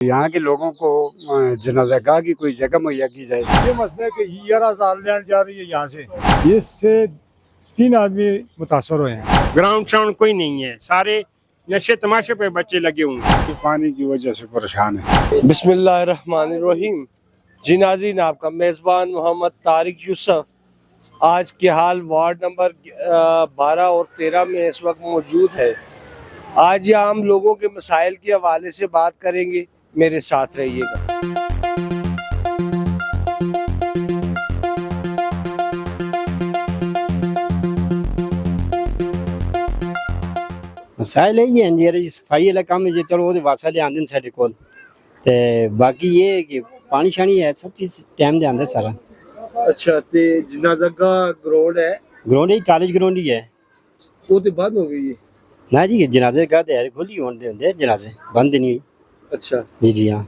यहाँ के लोगों को जनाज़ागाह की कोई जगह मुहैया की जाए। ये मसला है कि 11,000 लैंड जा रही है यहाँ से, इससे 3 आदमी मुतासर हुए हैं। ग्राउंड शाउंड कोई नहीं है, सारे नशे तमाशे पे बच्चे लगे हुए हैं। तो पानी की वजह से परेशान है। बिस्मिल्लाहिर्रहमानिर्रहीम। जी नाज़रीन, आपका मेज़बान मोहम्मद तारिक यूसुफ आज के हाल वार्ड नंबर 12 और 13 में इस वक्त मौजूद है। आज ये आम लोगों के मसाइल के हवाले से बात करेंगे, मेरे साथ रहिएगा। मसाइल यही हैं जी सफाई वाला काम है जी, चलो वो वासा ले आंदे साडे कोल ते बाकी ये है कि पानी शानी है, सब चीज टाइम दे आंदा सारा। अच्छा, ते जनाज़ागाह ग्राउंड है, ग्राउंड ही कॉलेज ग्राउंड ही है, वो तो बंद हो गई है। ना जी जनाजे गाह ते खुली होंदे जनाजे बंद नहीं हुई। अच्छा, जी जी हाँ।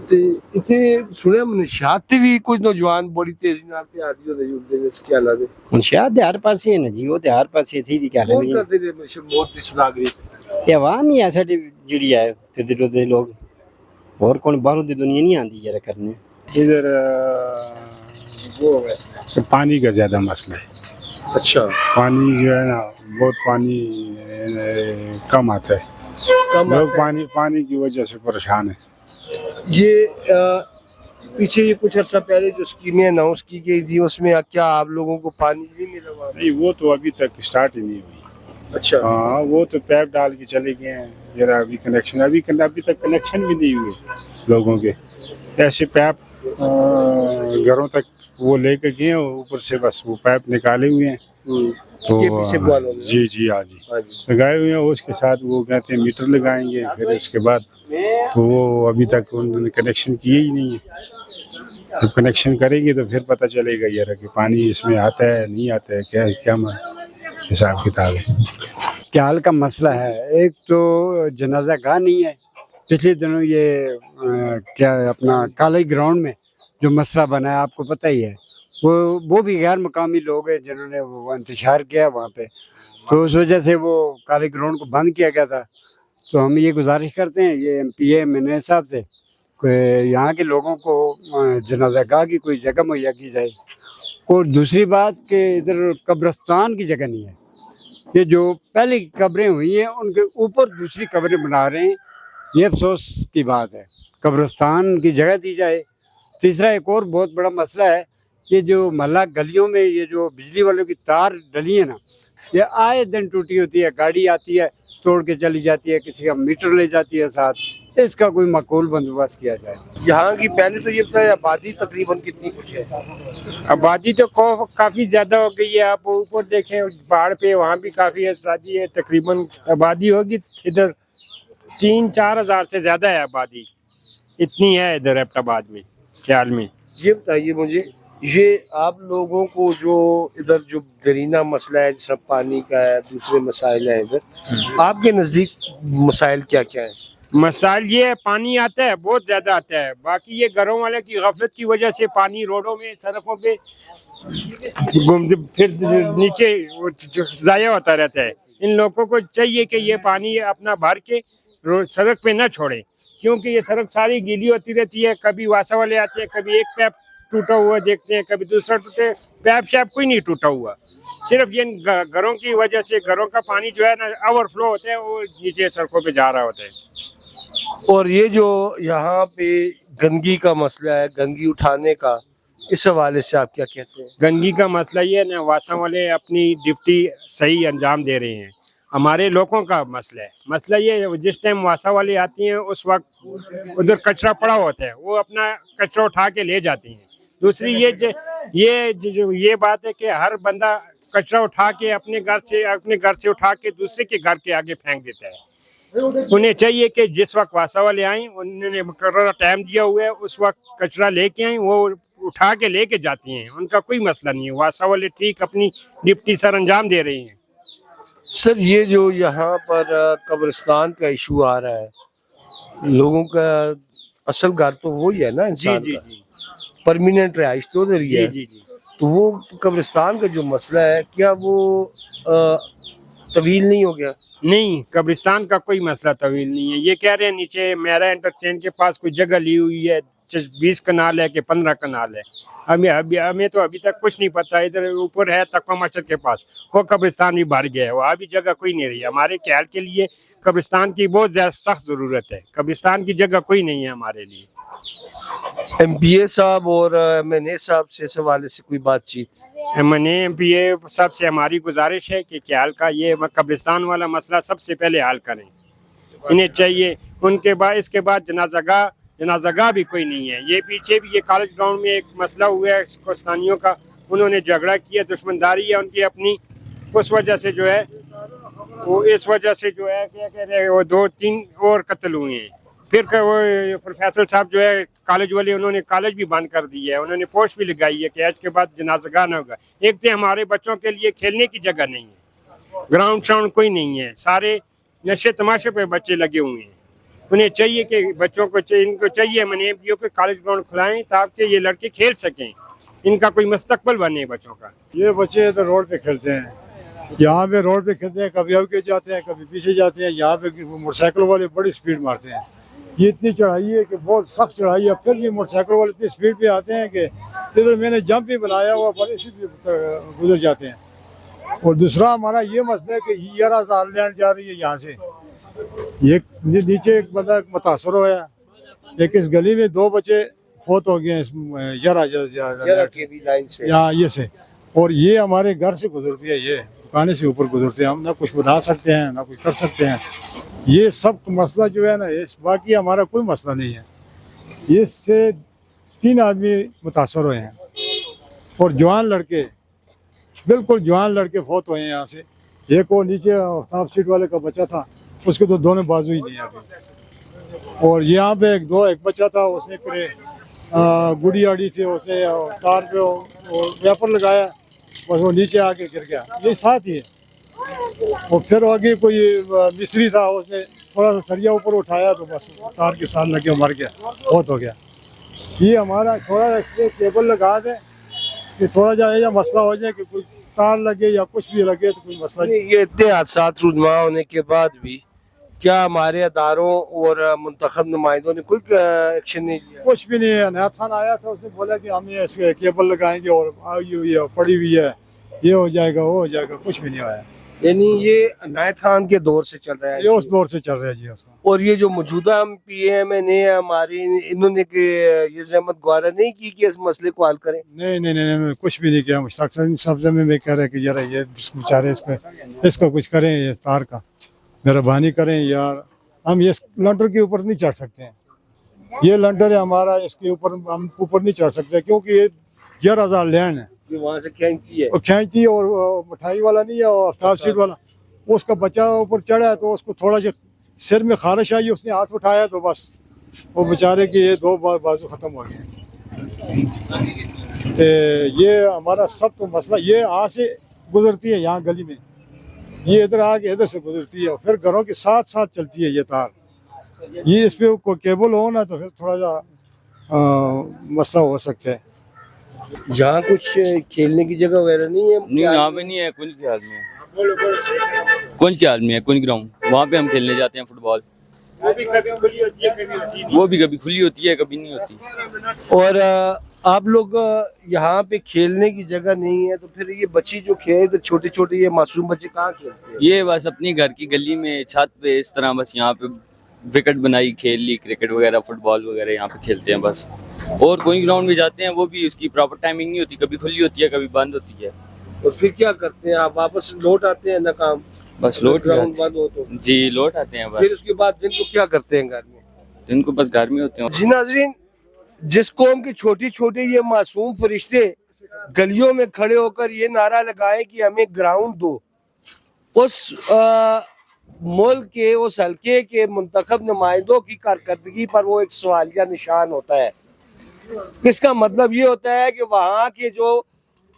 ते इथे सुने मनशात ते भी कुछ नौजवान बड़ी तेजी नाल ते आदी होंदे जुड़दे ने इसके हालात दे। मुंशियात दे हर पासे है ना जी, वो ते हर पासे थी दी क्या है कौन करदे ने मौत दी सुनागरी? ये आवाम ही है साडी जिड़ी है ते लोग, और कौन बाहरों दी दुनिया नहीं आंदी जरा करने। इधर वो है पानी का ज़्यादा मसला है। अच्छा, पानी जो है ना, बहुत पानी कम आता है, लोग पानी की वजह से परेशान है। ये पीछे ये कुछ अर्सा पहले जो स्कीमें अनाउंस की गई थी, उसमें क्या आप लोगों को पानी नहीं मिला हुआ? नहीं, वो तो अभी तक स्टार्ट ही नहीं हुई। अच्छा, हाँ, वो तो पैप डाल के चले गए हैं, जरा अभी कनेक्शन अभी तक कनेक्शन भी नहीं हुए लोगों के। ऐसे पैप घरों तक वो लेके गए हैं, ऊपर से बस वो पैप निकाले हुए हैं। तो ये पीछे वालों ने? जी जी हाँ जी, हाँ जी। लगाए हुए हैं। उसके साथ वो कहते हैं मीटर लगाएंगे, फिर उसके बाद तो वो अभी तक उन्होंने कनेक्शन किए ही नहीं है। जब कनेक्शन करेंगे तो फिर पता चलेगा यार कि पानी इसमें आता है नहीं आता है, क्या हिसाब किताब है। क्या हाल का मसला है, एक तो जनाजा गाह नहीं है। पिछले दिनों ये क्या अपना कॉलेज ग्राउंड में जो मसला बना है, आपको पता ही है, वो भी गैर मुकामी लोग हैं जिन्होंने वो इंतशार किया वहाँ पे, तो उस वजह से वो कॉलेज ग्राउंड को बंद किया गया था। तो हम ये गुजारिश करते हैं ये MPA MNA साहब से कि यहाँ के लोगों को जनाज़ागाह की कोई जगह मुहैया की जाए। और दूसरी बात कि इधर कब्रिस्तान की जगह नहीं है, ये जो पहले कब्रें हुई हैं उनके ऊपर दूसरी कब्रें बना रहे हैं, ये अफसोस की बात है। कब्रिस्तान की जगह दी जाए। तीसरा एक और बहुत बड़ा मसला है, ये जो महल्ला गलियों में ये जो बिजली वालों की तार डली है ना, ये आए दिन टूटी होती है, गाड़ी आती है तोड़ के चली जाती है, किसी का मीटर ले जाती है साथ, इसका कोई माकूल बंदोबस्त किया जाए। यहाँ की पहले तो ये बताया आबादी तकरीबन कितनी कुछ है? आबादी तो काफी ज्यादा हो गई है। आप ऊपर देखें पहाड़ पे, वहाँ भी काफी आबादी है, तकरीबन आबादी होगी इधर 3-4 हजार से ज्यादा है आबादी, इतनी है इधर एबटाबाद में ख्याल में। ये बताइए मुझे, ये आप लोगों को जो इधर जो दरीना मसला है, जैसे पानी का है, दूसरे मसाइल हैं इधर, आपके नज़दीक मसाइल क्या क्या है? मसाइल ये है, पानी आता है, बहुत ज्यादा आता है। बाकी ये घरों वाले की गफलत की वजह से पानी रोडों में, सड़कों पे फिर नीचे जाया होता रहता है। इन लोगों को चाहिए कि ये पानी अपना भर के सड़क पे न छोड़े, क्योंकि ये सड़क सारी गीली होती रहती है। कभी वासा वाले आते हैं, कभी एक पैप टूटा हुआ देखते हैं, कभी दूसरा टूटे, पैप शैप कोई नहीं टूटा हुआ। सिर्फ ये घरों की वजह से घरों का पानी जो है ना ओवरफ्लो होता है, वो नीचे सड़कों पे जा रहा होता है। और ये जो यहाँ पे गंदगी का मसला है, गंदगी उठाने का, इस हवाले से आप क्या कहते हैं? गंदगी का मसला ये है ना, वासा वाले अपनी ड्यूटी सही अंजाम दे रहे हैं, हमारे लोगों का मसला ये है, जिस टाइम वासा वाले आती हैं उस वक्त उधर कचरा पड़ा होता है, वो अपना कचरा उठा के ले जाती हैं। दूसरी ये बात है कि हर बंदा कचरा उठा के अपने घर से उठा के दूसरे के घर के आगे फेंक देता है। उन्हें चाहिए कि जिस वक्त वासा वाले आए, उन्होंने मुकर्रर टाइम दिया हुआ है, उस वक्त कचरा लेके आए, वो उठा के लेके जाती हैं, उनका कोई मसला नहीं है। वासा वाले ठीक अपनी ड्यूटी सर अंजाम दे रही हैं। सर, ये जो यहाँ पर कब्रिस्तान का इशू आ रहा है, लोगों का असल घर तो वही है ना इंसान का, परमानेंट रिहाइश तो उधर ही है। तो वो कब्रिस्तान का जो मसला है, क्या वो तवील नहीं हो गया? नहीं, कब्रिस्तान का कोई मसला तवील नहीं है। ये कह रहे हैं नीचे मेरा इंटरचेंज के पास कोई जगह ली हुई है, 20 कनाल है कि 15 कनाल है। हमें तो अभी तक कुछ नहीं पता। इधर ऊपर है तकवा मस्जिद के पास, वो कब्रिस्तान भी भर गया है, वहाँ भी जगह कोई नहीं रही। हमारे ख्याल के लिए कब्रिस्तान की बहुत ज़्यादा सख्त ज़रूरत है। कब्रिस्तान की जगह कोई नहीं है हमारे लिए। MPA साहब और MNA साहब से इस हवाले से कोई बातचीत? MPA साहब से हमारी गुजारिश है कि ख्याल का ये कब्रिस्तान वाला मसला सबसे पहले हल करें, इन्हें चाहिए। उनके बाद इसके बाद जनाज़ागाह भी कोई नहीं है। ये पीछे भी ये कॉलेज ग्राउंड में एक मसला हुआ है कोस्तानियों का, उन्होंने झगड़ा किया, दुश्मनदारी है उनकी अपनी, उस वजह से जो है वो इस वजह से जो है क्या कह रहे हैं वो 2-3 और कत्ल हुए हैं। फिर वो प्रोफेसर साहब जो है कॉलेज वाले, उन्होंने कॉलेज भी बंद कर दी है, उन्होंने पोस्ट भी लगाई है कि आज के बाद जनाज़ागाह ना होगा। एक तो हमारे बच्चों के लिए खेलने की जगह नहीं है, ग्राउंड शाउंड कोई नहीं है, सारे नशे तमाशे पे बच्चे लगे हुए हैं। उन्हें चाहिए कि बच्चों को इनको चाहिए MNA के कॉलेज ग्राउंड खुलाएं ताकि ये लड़के खेल सकें, इनका कोई मुस्तकबिल बने बच्चों का। ये बच्चे इधर रोड पे खेलते हैं, यहाँ पे रोड पे खेलते हैं, कभी आगे जाते हैं कभी पीछे जाते हैं। यहाँ पे मोटरसाइकिल वाले बड़ी स्पीड मारते हैं। ये इतनी चढ़ाई है कि बहुत सख्त चढ़ाई है, फिर भी मोटरसाइकिल वाले इतनी स्पीड पे आते हैं कि इधर मैंने जंप भी बनाया हुआ पर इसी पे गुजर जाते हैं। और दूसरा हमारा ये मसला है कि 11,000 लैंड जा रही है यहाँ से। ये नीचे एक बंदा मुतासर होया, एक इस गली में 2 बच्चे फौत हो गए हैं इस 11 यहाँ ये से। और ये हमारे घर से गुजरती है, ये दुकानें से ऊपर गुजरते हैं, हम ना कुछ बता सकते हैं ना कुछ कर सकते हैं। ये सब मसला जो है ना, इस बाकी हमारा कोई मसला नहीं है। इससे 3 आदमी मुतासर हुए हैं और जवान लड़के, बिल्कुल जवान लड़के फौत हुए हैं यहाँ से। एक वो नीचे आफ्ताब सीट वाले का बच्चा था, उसके तो दोनों बाजू ही नहीं अभी। और यहाँ पे एक बच्चा था, उसने पूरे गुड़ी आड़ी थी, उसने तार पे वेपर लगाया, बस वो नीचे आके गिर गया। ये साथ ही है। और फिर आगे कोई मिस्त्री था, उसने थोड़ा सा सरिया ऊपर उठाया तो बस तार के साथ लगे मर गया, बहुत हो गया। ये हमारा थोड़ा सा इसमें केबल लगा दें कि थोड़ा जा मसला हो जाए कि कोई तार लगे या कुछ भी लगे तो कोई मसला नहीं। ये इतने हादसा रुजमा होने के बाद भी क्या हमारे अदारों और मुंतखब नुमाइंदों ने कोई एक्शन नहीं लिया? कुछ भी नहीं है। अनायत खान आया था, उसने बोला कि हम ये इसके केबल लगाएंगे और आई हुई है, पड़ी हुई है, ये हो जाएगा वो हो जाएगा, कुछ भी नहीं आया। यानी ये अनायत खान के दौर से चल रहा है? ये उस दौर से चल रहा है जी उसका। और ये जो मौजूदा MPA MNA हमारे, इन्होंने ये जहमत गुजारा नहीं की कि इस मसले को हल करें? नहीं, कुछ भी नहीं किया। मुश्ताक साहब से मैं कह रहा है कि यार ये बेचारे इसका कुछ करें, ये तार का मेहरबानी करें यार। हम ये लंटर के ऊपर नहीं चढ़ सकते हैं, ये लंटर है हमारा, इसके ऊपर हम ऊपर नहीं चढ़ सकते क्योंकि ये 11,000 लैंड है। ये वहाँ से खींचती है और खींचती है, और मिठाई वाला नहीं है, और आफ्ताब सीट वाला, उसका बच्चा ऊपर चढ़ा तो उसको थोड़ा सा सिर में खारिश आई, उसने हाथ उठाया तो बस वो बेचारे की ये 2 बाजू ख़त्म हो गए। तो ये हमारा सब तो मसला, ये यहाँ से गुजरती है, यहाँ गली में ये इधर आके इधर से गुजरती है, और फिर घरों के साथ साथ चलती है ये तार। ये इस पे कोई केबल हो ना तो फिर थोड़ा सा मसला हो सकता है। यहाँ कुछ खेलने की जगह वगैरह नहीं है? नहीं, यहाँ पे नहीं है। कुंज के हाल में है, कुंज के हाल में है, कुंज ग्राउंड, वहाँ पे हम खेलने जाते हैं फुटबॉल। वो भी कभी खुली होती है, कभी होती नहीं। वो भी कभी खुली होती है, कभी नहीं होती। और आप लोग यहाँ पे खेलने की जगह नहीं है तो फिर ये बच्चे जो खेल, तो छोटे छोटे ये मासूम बच्चे कहाँ खेलते हैं? ये बस अपनी घर की गली में छत पे इस तरह बस यहाँ पे विकेट बनाई, खेल ली, क्रिकेट वगैरह फुटबॉल वगैरह यहाँ पे खेलते हैं बस। और कोई ग्राउंड में जाते हैं, वो भी उसकी प्रॉपर टाइमिंग नहीं होती, कभी खुली होती है कभी बंद होती है। और फिर क्या करते हैं आप? वापस लौट आते हैं ना काम? बस लौट ग्राउंड बंद हो तो जी लौट आते हैं फिर बस। उसके बाद दिन को क्या करते हैं घर में? दिन को बस घर में होते हैं। जी नाज़रीन, जिस कौम के छोटे छोटे ये मासूम फरिश्ते गलियों में खड़े होकर ये नारा लगाए कि हमें ग्राउंड दो, उस मुल्क के, उस हल्के के मुंतखब नुमाइंदों की कारकर्दगी पर वो एक सवालिया निशान होता है। इसका मतलब ये होता है कि वहाँ के जो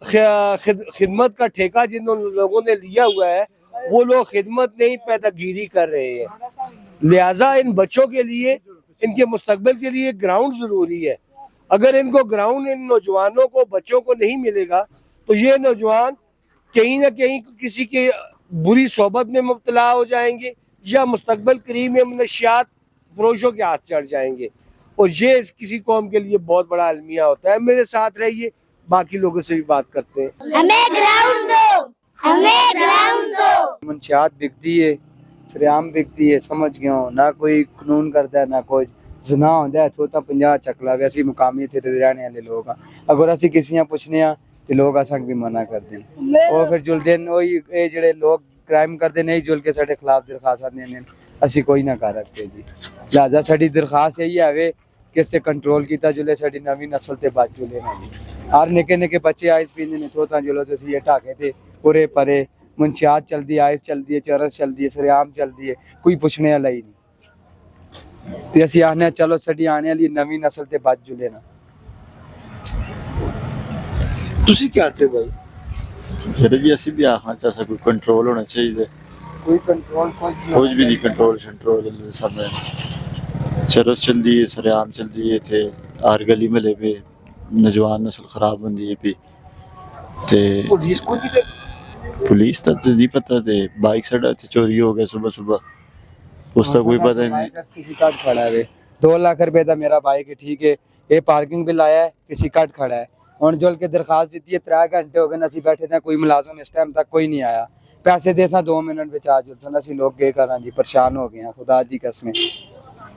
खिदमत का ठेका जिन लोगों ने लिया हुआ है, वो लोग खिदमत नहीं पैदागिरी कर रहे हैं। लिहाजा इन बच्चों के लिए, इनके मुस्तकबिल के लिए ग्राउंड ज़रूरी है। अगर इनको ग्राउंड, इन नौजवानों को, बच्चों को नहीं मिलेगा तो ये नौजवान कहीं ना कहीं किसी के बुरी सोबत में मुब्तला हो जाएंगे या मुस्तकबिल करीब में मनशियात फरोशों के हाथ चढ़ जाएंगे। और ये किसी कौम के लिए बहुत बड़ा अलमिया होता है। मेरे साथ रहिए, बाकी लोगों से भी बात करते हैं। हमें ग्राउंड दो, हमें ग्राउंड दो। मंशियात बिकती है, सरेआम बिकती है, समझ गया हूँ ना कोई कानून करता है ना कोई जना होंदा है। तो 50 चकला वैसे मुकामी थे रहने वाले लोग अगर असी किसी पुछने तो लोग असा भी मना करते हैं और फिर जुलते वही जेडे लोग क्राइम करते नहीं जुल के साडे खिलाफ दरखास्त देने असी कोई ना कर रखते जी। लिहाजा साडी दरखास्त यही है कि इससे कंट्रोल किया जुले साडी नवी नस्ल ते बच जुले ना जी। हर निके निके बच्चे आइस पींदे ने तो जुलो तो ये ढाके थे उरे परे मंशियात चलती है, आइस चलती है, चरस चलती है, सरेआम चलती है, कोई पुछने वाला ही नहीं। तो असी आने चलो साडी आने वाली नवी नस्ल ते बच जुले ना। तुसी क्या थे भाई? फिर जी असी भी आखना चाहते कोई कंट्रोल होना चाहिए। कोई कंट्रोल कुछ भी नहीं कंट्रोल सब चरस चलती है, सरेआम चलती है थे हर गली महले पे नौजवान नस्ल खराब होंदी है पी ते पुलिस तो नहीं पता थे। बाइक साढ़ा चोरी हो गया सुबह सुबह, उसका कोई पता ही नहीं। किसी का खड़ा है 2 लाख रुपए का मेरा बाइक है, ठीक है, ये पार्किंग बिल आया है, किसी का खड़ा है और जुल के दरखास्त दी है। 3 घंटे हो गए असी बैठे थे, कोई मुलाजम इस टाइम तक कोई नहीं आया। पैसे दे 2 मिनट में आ जुल असी लोग के करा जी, परेशान हो गए हैं खुदा की कसम।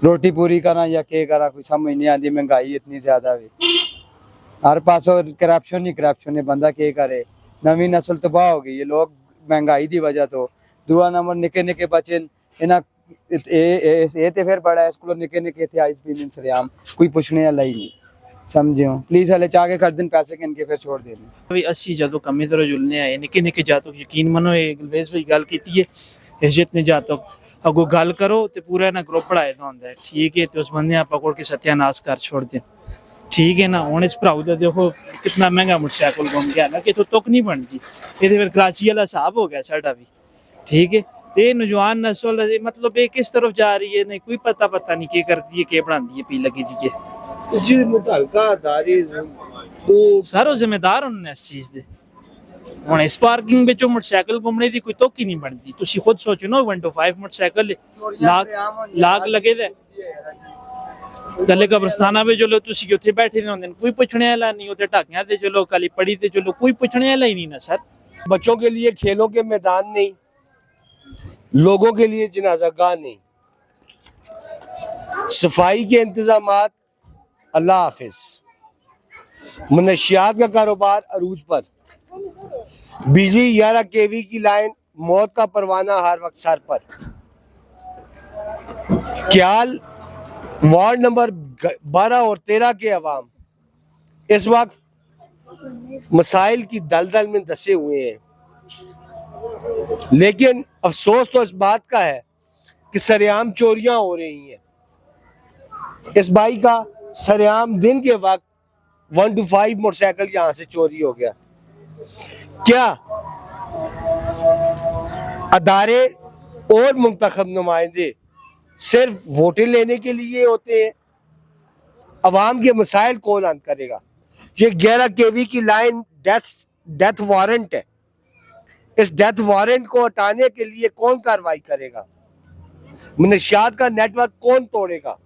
रोटी पूरी करा या के करा कोई समझ नहीं आती, महंगाई इतनी ज्यादा है, हर पासों करप्शन ही करप्शन है, बंदा के करे। नवी नस्ल तबाह हो गई है, लोग महंगाई की वजह तो। दूआ नंबर निके निके बच्चे इन्हें ते फिर बड़ा स्कूलों निके निके थे आइस पीने सरेआम, कोई पुछने वाला ही नहीं, समझे हो। प्लीज हले चाह के कर दिन पैसे के इनके फिर छोड़ देने। भाई अस्सी जदों कमी तरह जुलने आए निके निके जातों यकीन मनो गलवेज भाई गल कीती है हिजत ने जातों अगो गल करो तो पूरा ना ग्रुप पढ़ाए तो होंदा है, ठीक है, तो उस बंदे पकड़ के सत्यानाश कर छोड़ दें, ठीक है ना। हुण इस भराऊ दा देखो कितना महंगा मोटरसाइकिल गुम गया ना कि तो तुक नहीं बनती, ये फिर कराची वाला हिसाब हो गया साडा भी, ठीक है। ते नौजवान नस्ल मतलब ये किस तरफ जा रही है, नहीं कोई पता नहीं के करती है के बनाती है पी लगी जी मुतलका अदारे तो सारो जिम्मेदार उन्होंने इस चीज दे। हुण इस पार्किंग विचों मोटरसाइकिल घुमने की कोई तुक ही नहीं बनती। तुसी खुद सोचो ना 1 to 5 मोटरसाइकिल लाग लगे दे गले कब्रस्ताना में जो तुसी उत्थे बैठे होंदे कोई पुछने वाला नहीं, उत्थे ढाकियां ते चलो कली पड़ी ते चलो कोई पुछने वाला ही नहीं ना सर। बच्चों के लिए खेलों के मैदान नहीं, लोगों के लिए जनाजागाह नहीं, सफाई के इंतजामात अल्लाह हाफिज, मनशियात का कारोबार अरूज पर, बिजली 11 kV की लाइन, मौत का परवाना हर वक्त सर पर। क्याल वार्ड नंबर 12 और 13 के अवाम इस वक्त मसाइल की दलदल में धंसे हुए हैं, लेकिन अफसोस तो इस बात का है कि सरेआम चोरियां हो रही हैं। इस भाई का सरेआम दिन के वक्त 1 to 5 मोटरसाइकिल यहाँ से चोरी हो गया। क्या अदारे और मुंतखब नुमाइंदे सिर्फ वोटें लेने के लिए होते हैं? अवाम के मसाइल कौन हल करेगा? ये 11 kV की लाइन डेथ वारंट है, इस डेथ वारंट को हटाने के लिए कौन कार्रवाई करेगा? मनशियात का नेटवर्क कौन तोड़ेगा?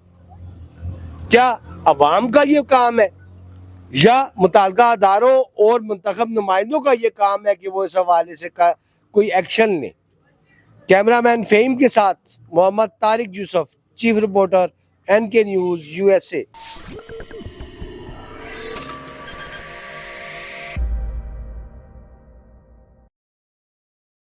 क्या अवाम का ये काम है या मुताल्लिका अदारों और मुंतखब नुमाइंदों का ये काम है कि वो इस हवाले से कोई एक्शन ले? कैमरामैन फ़हीम के साथ Mohammad Tariq Yusuf, chief reporter NK news USA।